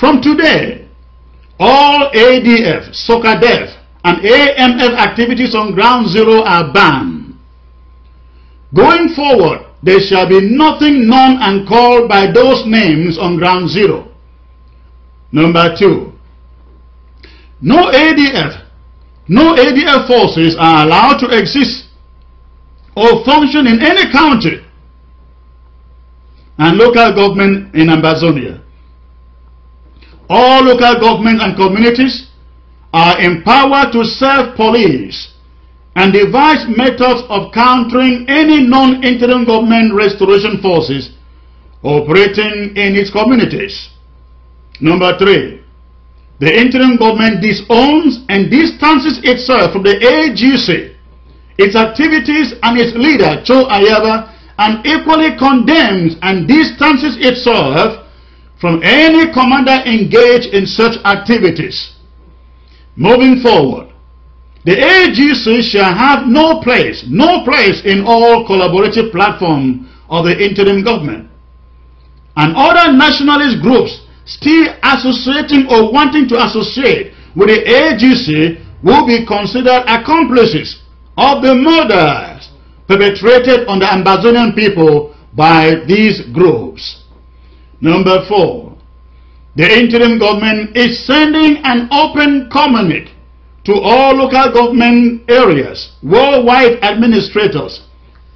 From today, all ADF, SOCADEF, and AMF activities on Ground Zero are banned. Going forward, there shall be nothing known and called by those names on Ground Zero. Number 2, no ADF forces are allowed to exist or function in any county and local government in Ambazonia. All local governments and communities are empowered to self-police and devise methods of countering any non-interim government restoration forces operating in its communities. Number 3, the interim government disowns and distances itself from the AGC, its activities, and its leader, Cho Ayaba, and equally condemns and distances itself from any commander engaged in such activities. Moving forward, the AGC shall have no place in all collaborative platform of the interim government. And other nationalist groups still associating or wanting to associate with the AGC will be considered accomplices of the murders perpetrated on the Ambazonian people by these groups. Number 4, the interim government is sending an open communique to all local government areas, worldwide administrators,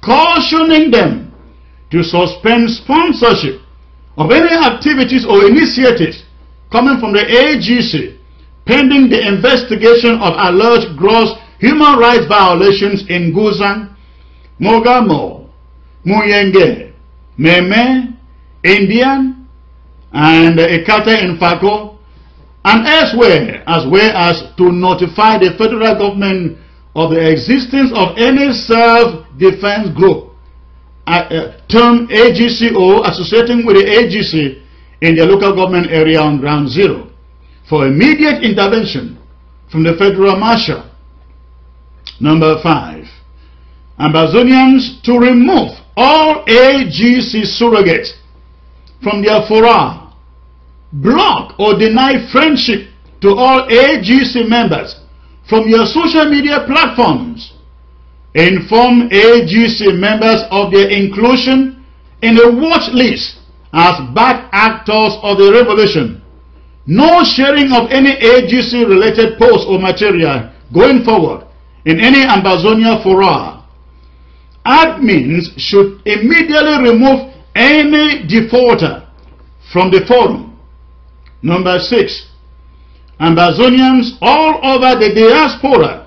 cautioning them to suspend sponsorship of any activities or initiatives coming from the AGC pending the investigation of alleged gross human rights violations in Guzan, Mogamo, Muyenge, Meme, Indian, and Ekata in Fako, and elsewhere, as well as to notify the federal government of the existence of any self-defense group termed AGC or associating with the AGC in the local government area on Ground Zero for immediate intervention from the federal marshal. Number 5, Ambazonians to remove all AGC surrogates from their fora, block or deny friendship to all AGC members from your social media platforms. Inform AGC members of their inclusion in a watch list as bad actors of the revolution. No sharing of any AGC related posts or material going forward in any Ambazonia fora. Admins should immediately remove any defaulter from the forum. Number 6, Ambazonians all over the diaspora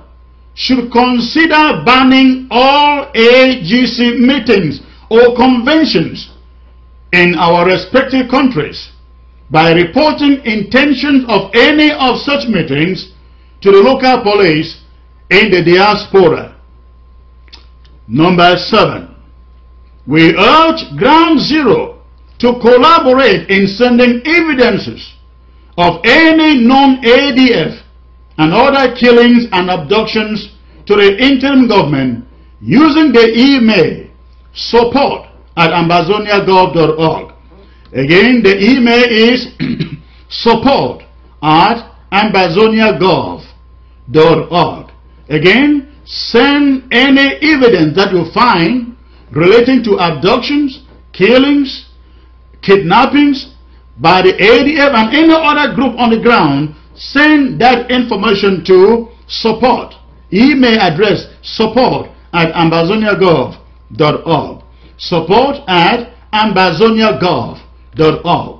should consider banning all AGC meetings or conventions in our respective countries by reporting intentions of any of such meetings to the local police in the diaspora. Number 7, we urge Ground Zero to collaborate in sending evidences of any non-ADF and other killings and abductions to the interim government using the email support@ambazoniagov.org. Again, the email is support@ambazoniagov.org. Again, send any evidence that you find relating to abductions, killings, kidnappings by the ADF and any other group on the ground. Send that information to support. Email address support@ambazoniagov.org. support@ambazoniagov.org.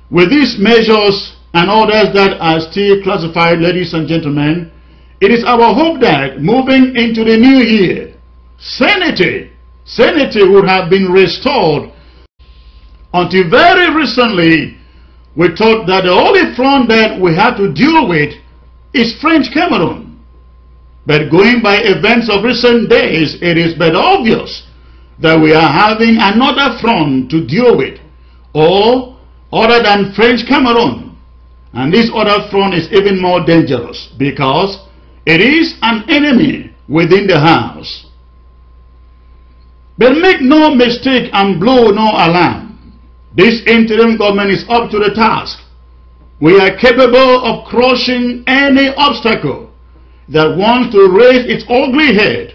With these measures and others that are still classified, ladies and gentlemen, it is our hope that moving into the new year, sanity would have been restored. Until very recently, we thought that the only front that we have to deal with is French Cameroon. But going by events of recent days, it is but obvious that we are having another front to deal with, or other than French Cameroon. And this other front is even more dangerous because it is an enemy within the house. But make no mistake and blow no alarm. This interim government is up to the task We are capable of crushing any obstacle that wants to raise its ugly head.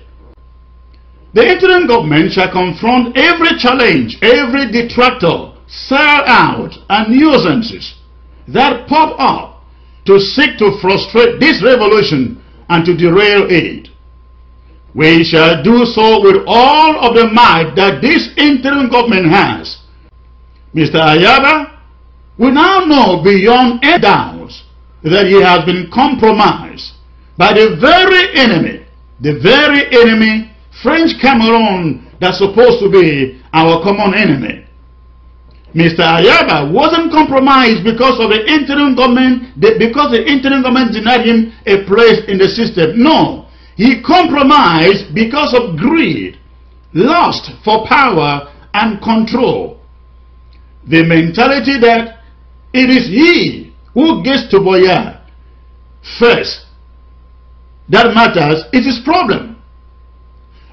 The interim government shall confront every challenge, every detractor, sell-out, and nuisances that pop up to seek to frustrate this revolution and to derail it. We shall do so with all of the might that this interim government has. Mr. Ayaba, we now know beyond any doubt that he has been compromised by the very enemy, French Cameroon, that's supposed to be our common enemy. Mr. Ayaba wasn't compromised because of the interim government, because the interim government denied him a place in the system. No, he compromised because of greed, lust for power and control. The mentality that it is he who gets to boyard first that matters is his problem.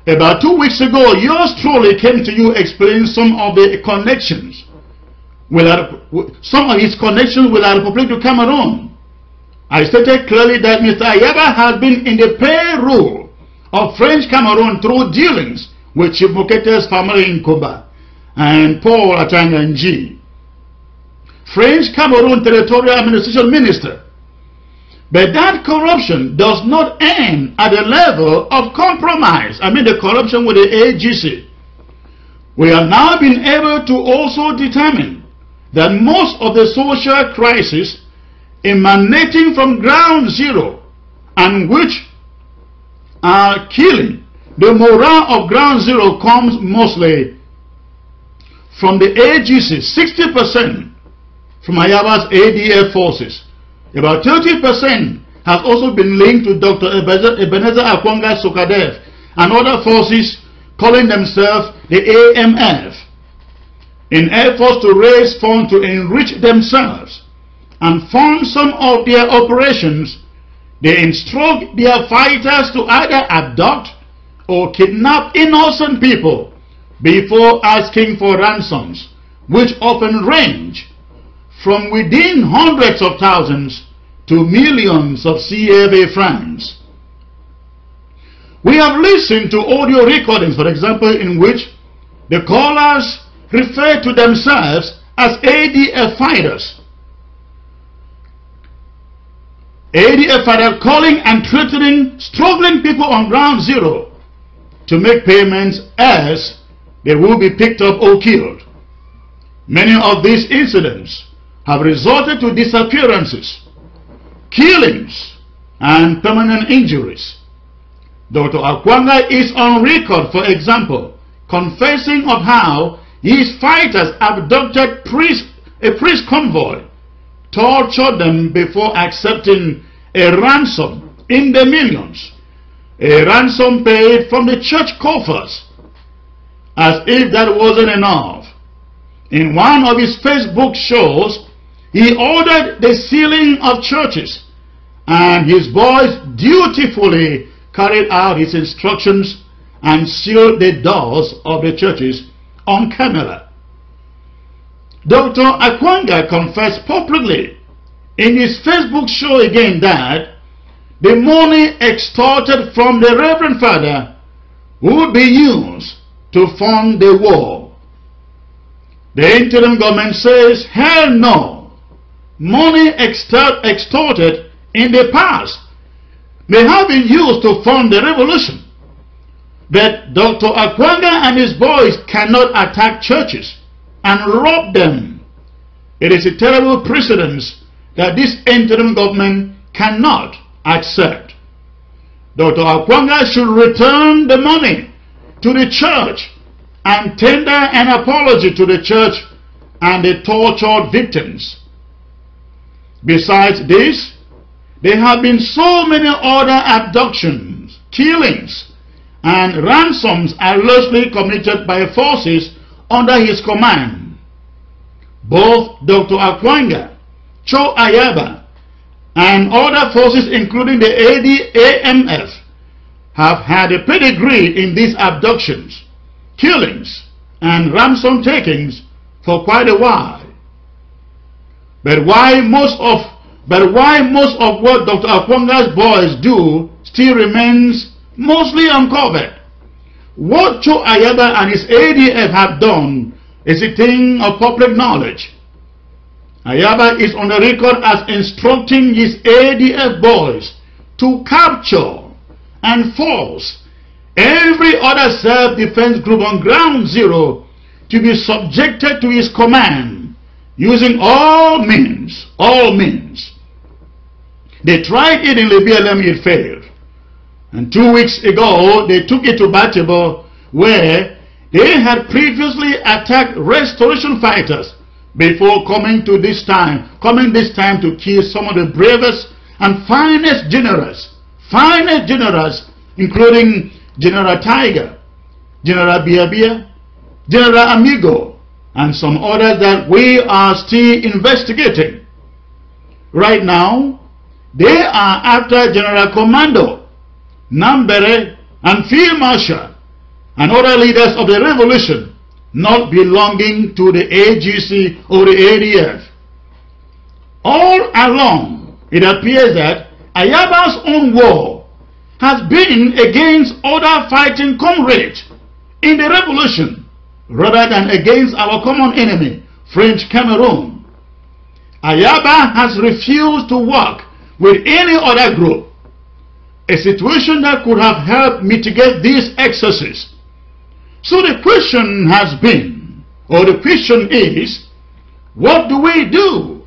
About 2 weeks ago, yours truly came to you explaining some of his connections with the Republic of Cameroon. I stated clearly that Mr. Ayaba has been in the payroll of French Cameroon through dealings with Chief Mokete's family in Koba and Paul Attack. French Cameroon Territorial Administration Minister. But that corruption does not end at the level of compromise. I mean the corruption with the AGC. We have now been able to also determine that most of the social crises emanating from ground zero and which are killing the morale of ground zero comes mostly from the AGC, 60% from Ayaba's ADF forces. About 30% has also been linked to Dr. Ebenezer Akwanga Sokadev and other forces calling themselves the AMF in efforts to raise funds to enrich themselves and fund some of their operations. They instruct their fighters to either abduct or kidnap innocent people before asking for ransoms, which often range from within hundreds of thousands to millions of CFA francs. We have listened to audio recordings, for example, in which the callers refer to themselves as ADF fighters. ADF fighters calling and threatening struggling people on ground zero to make payments as they will be picked up or killed. Many of these incidents have resulted to disappearances, killings, and permanent injuries. Dr. Akwanga is on record, for example, confessing of how his fighters abducted a priest convoy, tortured them before accepting a ransom in the millions, a ransom paid from the church coffers. As if that wasn't enough, in one of his Facebook shows, he ordered the sealing of churches, and his boys dutifully carried out his instructions and sealed the doors of the churches on camera. Dr. Akwanga confessed publicly in his Facebook show again that the money extorted from the Reverend Father would be used to fund the war. The interim government says, hell no. Money extorted in the past may have been used to fund the revolution. But Dr. Akwanga and his boys cannot attack churches and rob them. It is a terrible precedent that this interim government cannot accept. Dr. Akwanga should return the money to the church and tender an apology to the church and the tortured victims. Besides this, there have been so many other abductions, killings, and ransoms allegedly committed by forces under his command. Both Dr. Akwanga, Cho Ayaba, and other forces including the AMF have had a pedigree in these abductions, killings, and ransom takings for quite a while. But why most of what Dr. Akwanga's boys do still remains mostly uncovered. What Cho Ayaba and his ADF have done is a thing of public knowledge. Ayaba is on the record as instructing his ADF boys to capture and force every other self-defense group on ground zero to be subjected to his command, using all means, all means. They tried it in Libya, it failed. And 2 weeks ago, they took it to Batibo, where they had previously attacked restoration fighters before coming this time to kill some of the bravest and finest generals, including General Tiger, General Biabia, General Amigo, and some others that we are still investigating. Right now, they are after General Commando, Nambere, and Field Marshal, and other leaders of the revolution not belonging to the AGC or the ADF. All along, it appears that Ayaba's own war has been against other fighting comrades in the revolution rather than against our common enemy, French Cameroon. Ayaba has refused to work with any other group, a situation that could have helped mitigate these excesses. So the question has been, or the question is, what do we do?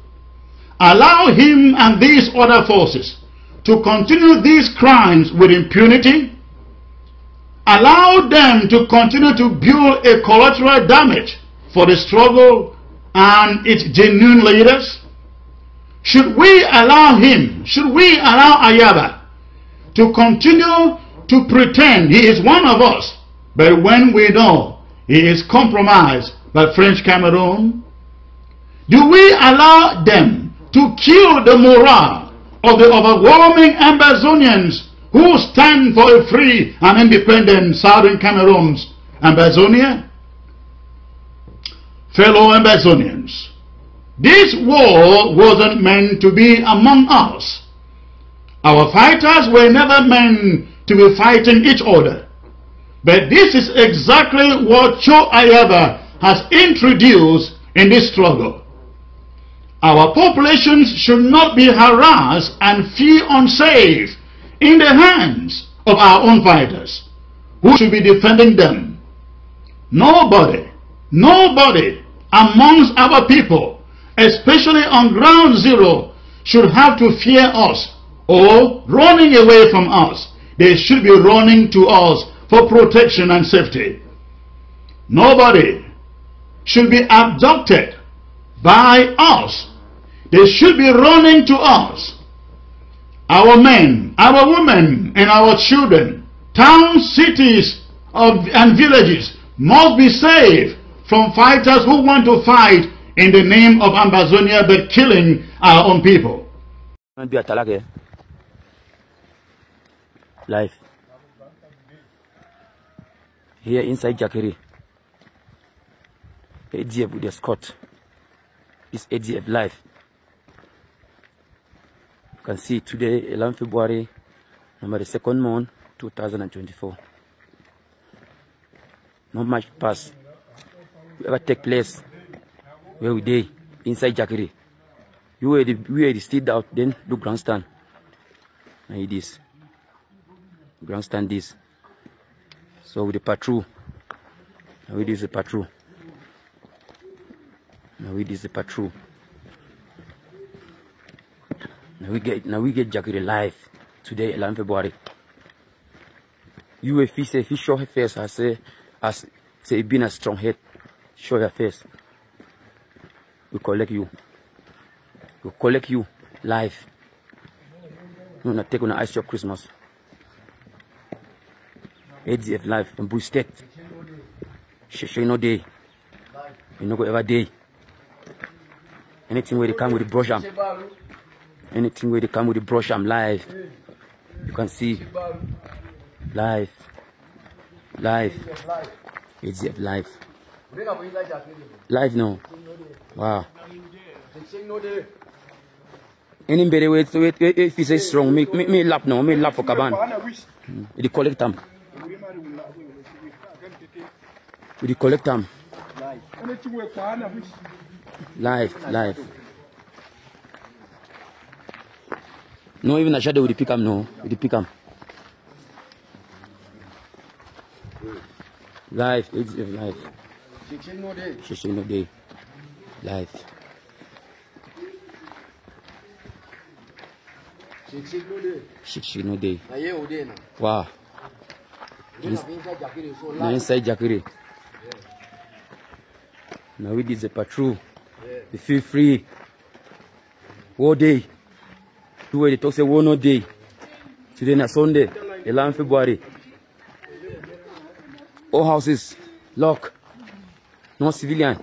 Allow him and these other forces to continue these crimes with impunity? Allow them to continue to build a collateral damage for the struggle and its genuine leaders? Should we allow him, should we allow Ayaba to continue to pretend he is one of us, but when we know he is compromised by French Cameroon? Do we allow them to kill the morale of the overwhelming Ambazonians who stand for a free and independent Southern Cameroon's Ambazonia? Fellow Ambazonians, this war wasn't meant to be among us. Our fighters were never meant to be fighting each other. But this is exactly what Cho Ayaba has introduced in this struggle. Our populations should not be harassed and feel unsafe in the hands of our own fighters. Who should be defending them? Nobody amongst our people, especially on ground zero, should have to fear us or running away from us. They should be running to us for protection and safety. Nobody should be abducted by us. They should be running to us. Our men, our women, and our children, towns, cities, and villages must be saved from fighters who want to fight in the name of Ambazonia but killing our own people. Life here inside Jakiri, ADF with the Scott is ADF life. You can see today 11 February number the 2nd month 2024. Not much past ever take place where we day inside Jakiri. We were the street out, then do grandstand. And this grandstand this. So with the patrol. Now we this the patrol. Now we this the patrol. Now we get Jakiri live today 11 February. You if he say if he show her face as say being a strong head, show your face. We collect you. We collect you live. We're not take on ice shop Christmas. ADF live from Bull State. She no day. You no go ever day. Anything where they come with the brush arm. Anything where they come with the brush arm live. You can see live. Live. ADF live. Live now. Wow. Any better way if he says strong, me lap now, me lap for Kaban. We collect them. We collect them. Live. No, even a shadow with the pick up, no. With the pick up. Live, it's live. 16 no day. Live. 16 no day. Wow. Now inside Jakiri. Now we did the patrol. We feel free. War day. Two way they talk say war no day. Today na Sunday, 11 February. All houses lock. No civilian.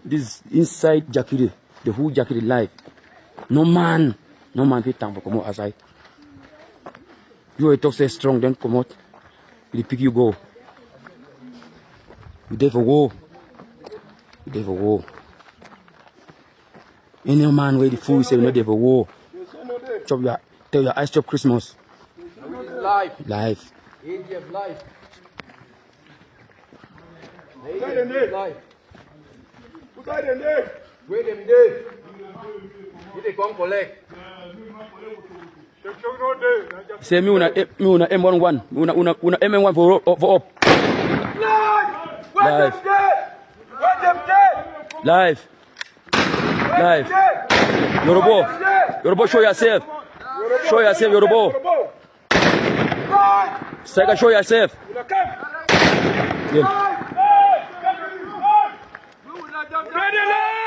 This inside Jakiri. The whole Jakiri live. No man fit time for come out outside. You talk say strong, then come out. You pick you go. You there for war. You there for war. Any man where the fool say we not there for war. Chop your tell your ice chop Christmas. Live. Live. Where them there? They come collect. Say me una M11, una M1 for up. Live. Yorubo, show yourself. Show yourself, Yorubo. Sega, show yourself. Yeah.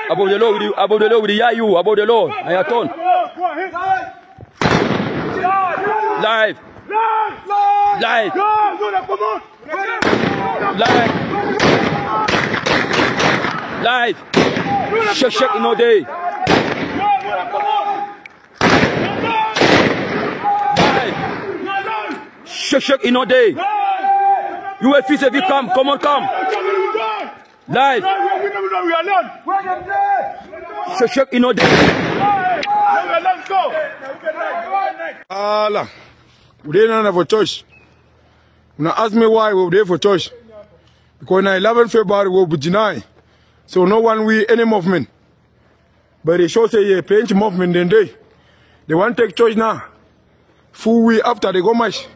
Above the law with the YU, above the law. I have turn. Live. Shake in all day. Shake in all day. You will fix if you come on, come. Live. Shake in all day. Allah, we didn't have a choice. Now ask me why we were there for choice. Because on 11 February we will be denied. So no one will any movement. But they show say yeah, plenty movement then they want to take choice now. Full week after they go march.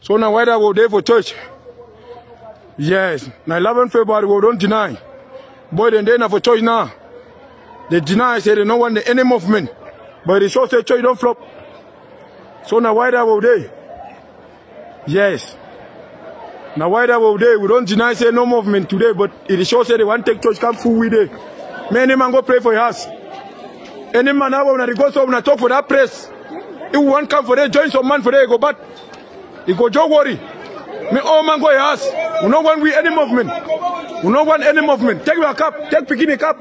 So now why that we were there for choice? Yes, now 11 February we don't deny. Boy then they have for choice now. They deny say they don't want any movement. But they show say choice don't flop. So now why that we there? Yes. Now why that we there? We don't deny say no movement today, but it shows say they want to take church come full with it. Many man go pray for your house. Any man now when they go so when I talk for that press, if one come for them, join some man for them, go but he go don't worry. Me all man go your house. We don't want we any movement. We don't want any movement. Take your cup, take bikini cup.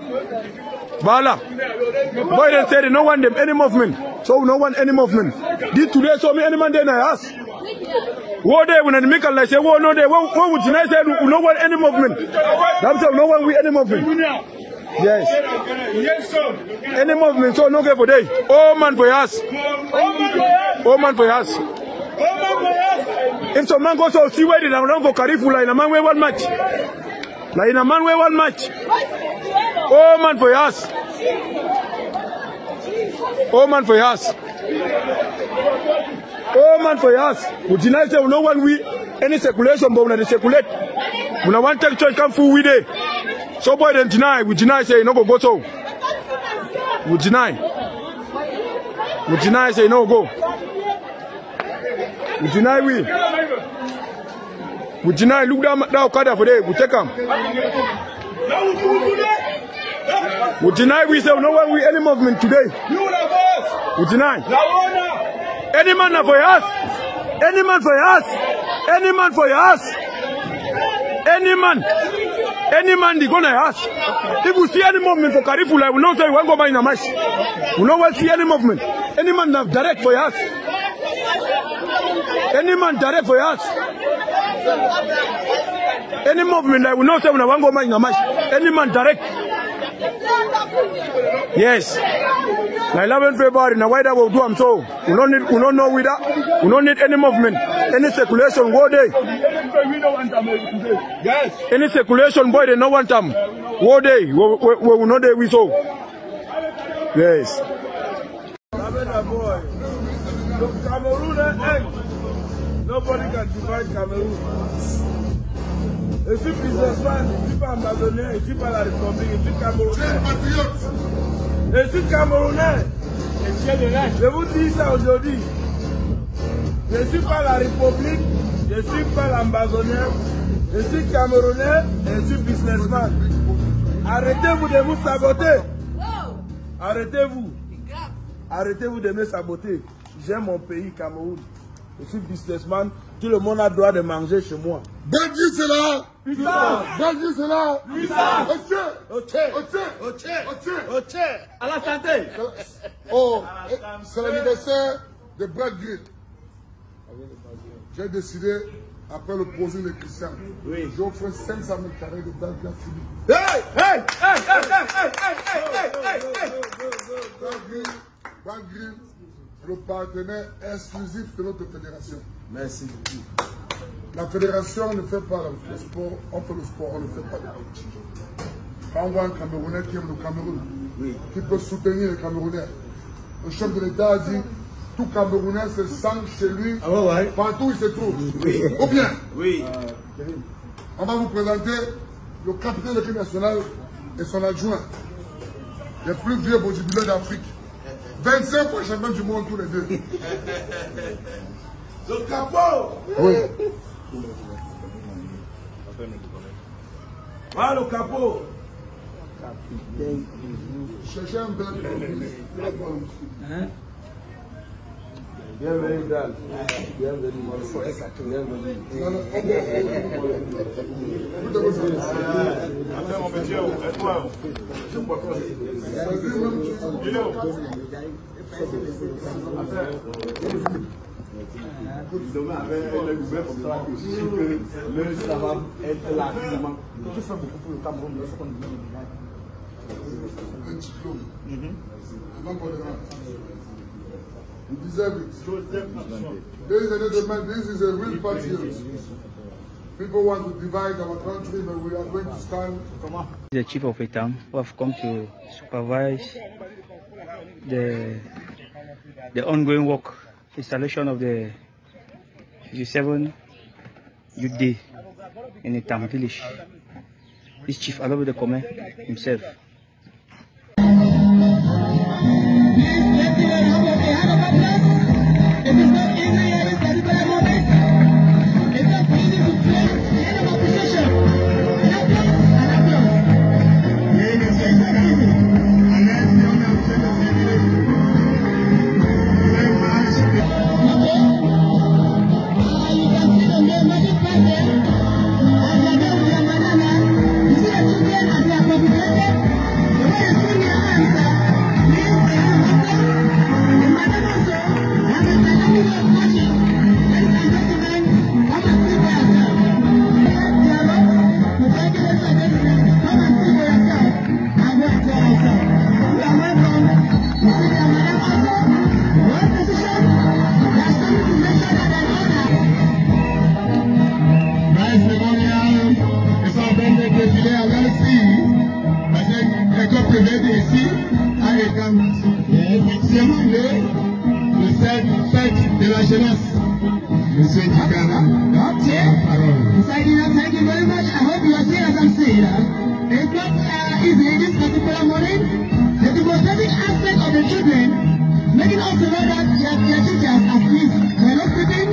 Bala. Boy then say they don't want them any movement. So we don't want any movement. This today so me any man there in your house. What day when I make a like say, what no day, what would you say? We don't want any movement. That's why we don't want we any movement. Yes. Any movement, so no get for day. Oh man for us. Oh man for us. If some man goes to see where they are run for Carifula in a man way one match. Like in a man way one match. Oh man for us. Oh man for us. Oh man for us. We deny say no one we any circulation, but when they circulate, when I want to take church come full with it. So boy then deny. We deny say no go so. We deny. We deny say no go. We deny we. We deny look down Okada for day. We take them. We deny we say no one we any movement today. We deny. Any man for us. Any man for us. Any man for us. Any man. Any man they gonna ask. If we see any movement for Carifula, we don't say we want to go by in a match. We don't want to see any movement. Any man have direct for us. Any man direct for us. Any movement that we don't say we want to go by in a match. Any man direct. Yes. Now 11 February, now why that will do them so? We don't know with that. We don't need any movement, any circulation, go there. Yes. Any circulation, boy, they no want them. Go there. We know there we so. Yes. Nobody can divide Cameroon. Je suis businessman, je ne suis pas ambassadeur, je ne suis pas la République, je suis Camerounais. Je suis Camerounais. Je vous dis ça aujourd'hui. Je ne suis pas la République, je ne suis pas l'ambassadeur, je suis Camerounais et je suis businessman. Arrêtez-vous de vous saboter. Arrêtez-vous. Arrêtez-vous de me saboter. J'aime mon pays, Cameroun. Je suis businessman. Tout le monde a le droit de manger chez moi. Belgique, c'est là. Putain. Belgique, c'est là. Putain. Ok. À la santé. Oh, c'est l'anniversaire de Brad Grill. J'ai décidé, après le projet de Christian, j'offre 500 000 carrés de Brad Grill. Brad Grill, le partenaire exclusif de notre fédération. Merci beaucoup. La fédération ne fait pas le sport, on fait le sport, on ne fait pas le politique. Quand on voit un Camerounais qui aime le Cameroun, qui peut soutenir les Camerounais, le chef de l'État a dit tout Camerounais se sent chez lui, partout où il se trouve. Ou bien, on va vous présenter le capitaine de l'équipe nationale et son adjoint, les plus vieux bodybuilders d'Afrique. 25 fois champion du monde tous les deux. Le capot. Oui. Ah, le capot. Cherchez un peu. Bienvenue, Dan. Bienvenue, mon frère. Bienvenue. Mon métier, et toi? Demain, avec le gouvernement comme ça, le ça va être largement. Je fais beaucoup pour le Cameroun, mais il faut qu'on Un diplôme. Avant qu'on rentre. You deserve it. This is a real patriot. People want to divide our country, but we are going to stand. The chief of Attäck who have come to supervise the ongoing work, installation of the 57 Youth Day in Attäck village. This chief allowed the comment himself. Monsieur Dikana, thank you very much. I hope you are seeing as I'm saying. It's not easy this particular morning. The demonstrating aspect of the children, making us know that their teachers at least were not sleeping.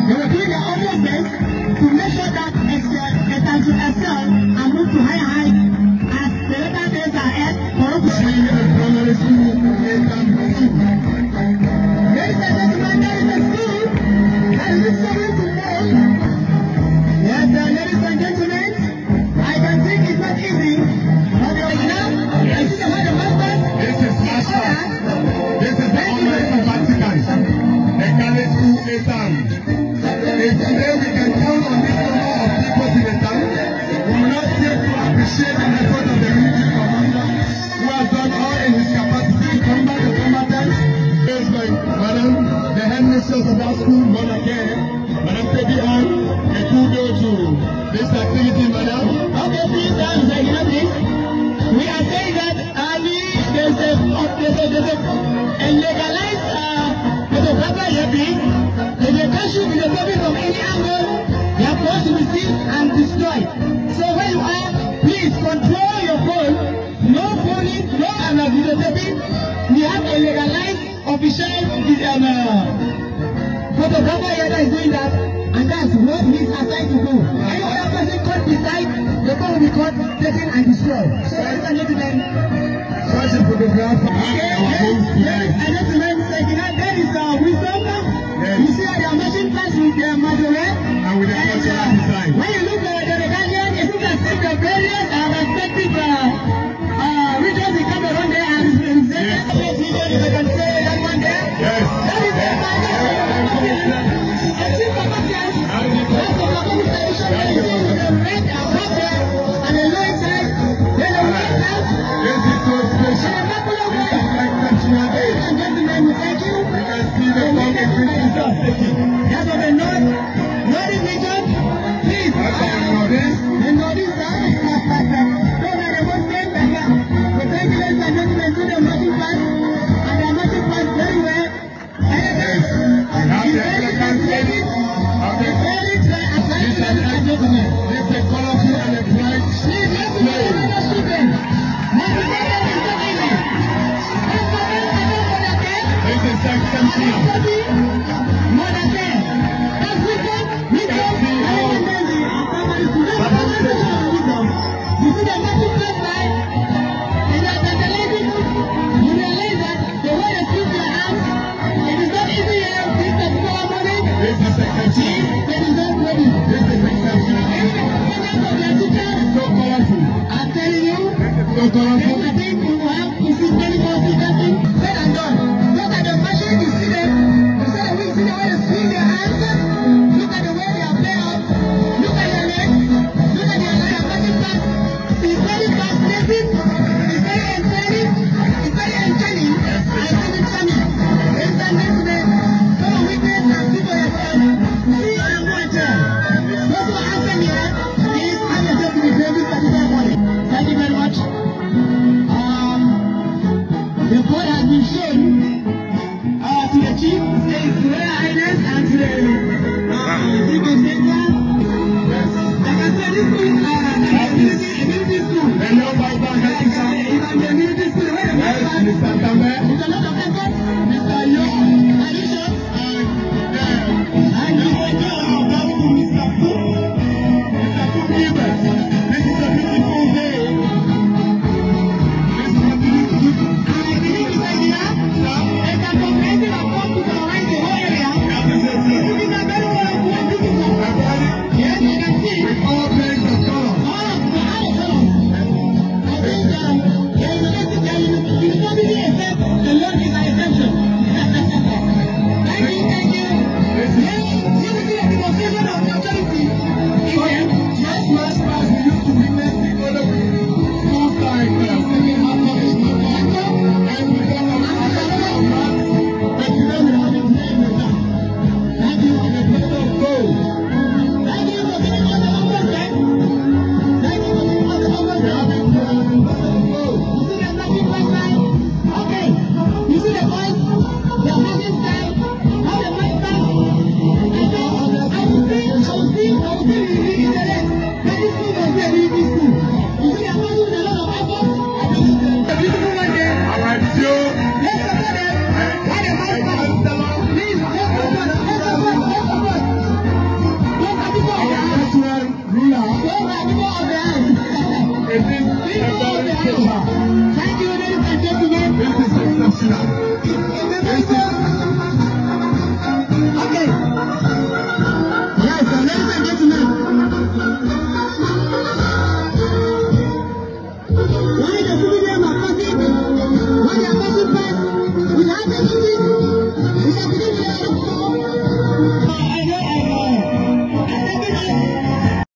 They were doing their utmost best to make sure that Attäck should excel and move to higher heights as the later days are ahead for us. Ladies and gentlemen, there is a school that is listening to me. Yes, ladies and gentlemen, I can think it's not easy. But now, I see the word of master. this is Master. This is the honor of Vatican. The Catholic school Attäck. Today we can count on this number of people in Attäck. We will not Madam, the headmistress of our school, Mother Care, Madam Pebian, a kudo to this activity, Madam. Okay, please, we are saying that there's a legalized photographer here. If they catch you with a copy from any angle, they are supposed to receive and destroy. So where you are, please control your phone. No phoning, no videotaping. We have a legalized official photographer here that is doing that, and that's what he's assigned to do. Any other person caught beside, the phone will be caught, taken and destroyed. So ladies and gentlemen, such a photographer. Ladies and gentlemen, there is wisdom. You see how they are matching class with their Majoret. And with the cultural design. When you look at the Regalian, it seems as if the various respective regions in Cameroon there are represented. If I can say that one there. Yes. That is the and the low side, then the right side. This is so special. Ladies and gentlemen, we thank you. We can see the that's what the Northern region. Please, the Northeast side. Those are the most same better. We thank you, ladies and gentlemen, to the marching band. And they are marching band very well. This is colorful and a bright student. This is section you see the magic first side, and you are tantalizing. You realize that the way they treat your hands, it is not easy here. This is the morning. This is section. It is not ready. This is section. So colorful. I'm telling you, so colorful. I think we will have to see many more things said and done. Look at the machine, you see them. You see the way they swing their hands. Look at the way they are playing out. Look at their legs. Look at their magic pass. It's very fascinating. It's very entertaining. It's very entertaining. And it's very funny. Ladies and gentlemen, come on with me and see for yourself. See and watch. Those who are asking here, please have yourself to be brave this particular morning. Thank you very much. The board has been shown to the chief, His Royal Highness, and to the Chief Executive. Like I said, this school is immunity school. The immunity school. Where the man is a lot of effort. Mr. Young, addition, and you will go about to Mr. Cook. Mr. Cook Gilbert. This is a beautiful day. This is a beautiful day. I believe it's a year. It's a comprehensive approach to colonize the whole area. It is a very well beautiful. Yes, you can see. With all kinds of colors. All of the colors. I think you don't really accept the Lord is an exception. Thank you. Yes, unity and demonstration of neutrality. Yes, last class we used to witness the other school time second half punishment and we got a lot but today we have been playing with that. Thank you for the pleasure of gold. Thank you for giving us the numbers, man. Thank you for giving us the numbers. We have been playing with the pleasure of gold. You see the magic first time? Okay. You see the voice? The magic style? How the magic style? I will see you in the rest. Very school was a beautiful school. You see the voice with a lot of effort? The beautiful one there. Alright, so let's support them. Why the magic style? Please, let's support. Those are people of the house. Those are people of the house. People of the house. Thank you, ladies and gentlemen. This is exceptional.